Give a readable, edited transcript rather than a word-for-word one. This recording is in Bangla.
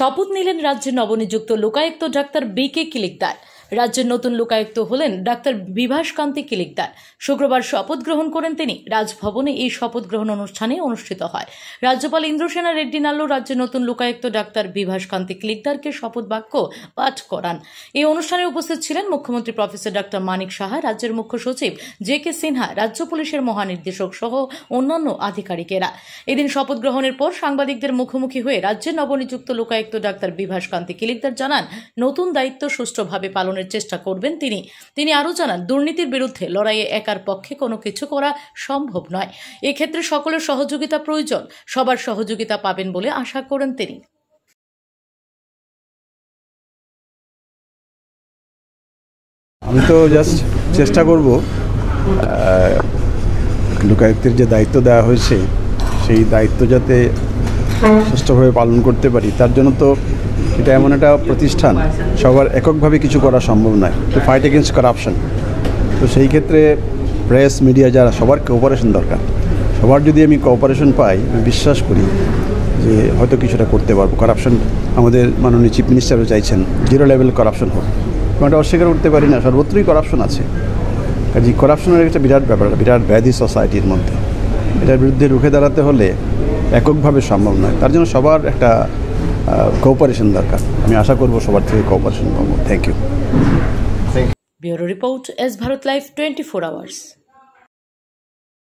শপথ নিলেন রাজ্যের নবনিযুক্ত লোকায়ুক্ত ডাক্তার বি.কে কিলিকদার। রাজ্যের নতুন লোকায়ুক্ত হলেন ডাক্তার বিভাস কান্তি কিলিকদার। শুক্রবার শপথ গ্রহণ করেন তিনি। রাজভবনে এই শপথ গ্রহণ অনুষ্ঠানে অনুষ্ঠিত হয়। রাজ্যপাল ইন্দ্রসেনা রেড্ডি নাল্লু রাজ্যের নতুন লোকায়ুক্ত ডাক্তার বিভাস কান্তি কিলিকদারকে শপথ বাক্য পাঠ করান। এই অনুষ্ঠানে উপস্থিত ছিলেন মুখ্যমন্ত্রী প্রফেসর ডাক্তার মানিক সাহা, রাজ্যের মুখ্য সচিব জে.কে সিনহা, রাজ্য পুলিশের মহানির্দেশক সহ অন্যান্য আধিকারিকেরা। এদিন শপথ গ্রহণের পর সাংবাদিকদের মুখোমুখি হয়ে রাজ্যের নবনিযুক্ত লোকায়ুক্ত ডাক্তার বিভাস কান্তি কিলিকদার জানান, নতুন দায়িত্ব সুষ্ঠুভাবে পালনের চেষ্টা করবেন তিনি আরো জানান, দুর্নীতির বিরুদ্ধে লড়াইয়ে একার পক্ষে কোনো কিছু করা সম্ভব নয়। এক্ষেত্রে সকলের সহযোগিতা প্রয়োজন, সবার সহযোগিতা পাবেন বলে আশা করেন তিনি। আমি তো জাস্ট চেষ্টা করব লোকায়ুক্তের যে দায়িত্ব দেওয়া হয়েছে সেই দায়িত্ব যাতে সুষ্ঠুভাবে পালন করতে পারি। তার জন্য তো এটা এমন একটা প্রতিষ্ঠান, সবার এককভাবে কিছু করা সম্ভব নয়, টু ফাইট এগেনস্ট কারাপশন। তো সেই ক্ষেত্রে প্রেস, মিডিয়া যারা, সবার কোঅপারেশন দরকার। সবার যদি আমি কোঅপারেশন পাই, আমি বিশ্বাস করি যে হয়তো কিছুটা করতে পারবো। কারাপশন আমাদের মাননীয় চিফ মিনিস্টারও চাইছেন জিরো লেভেল কারাপশন হোক। আমি এটা অস্বীকার করতে পারি না, সর্বত্রই কারাপশন আছে। কাজে কারাপশনের একটা বিরাট ব্যাপার, বিরাট ব্যাধি সোসাইটির মধ্যে। এটার বিরুদ্ধে রুখে দাঁড়াতে হলে এককভাবে সম্ভব নয়, তার জন্য সবার একটা কোঅপারেশন দরকার। আমি আশা করব সবার থেকে কোঅপারেশন পাবো। Thank you. Bureau report, S Bharat live 24 hours.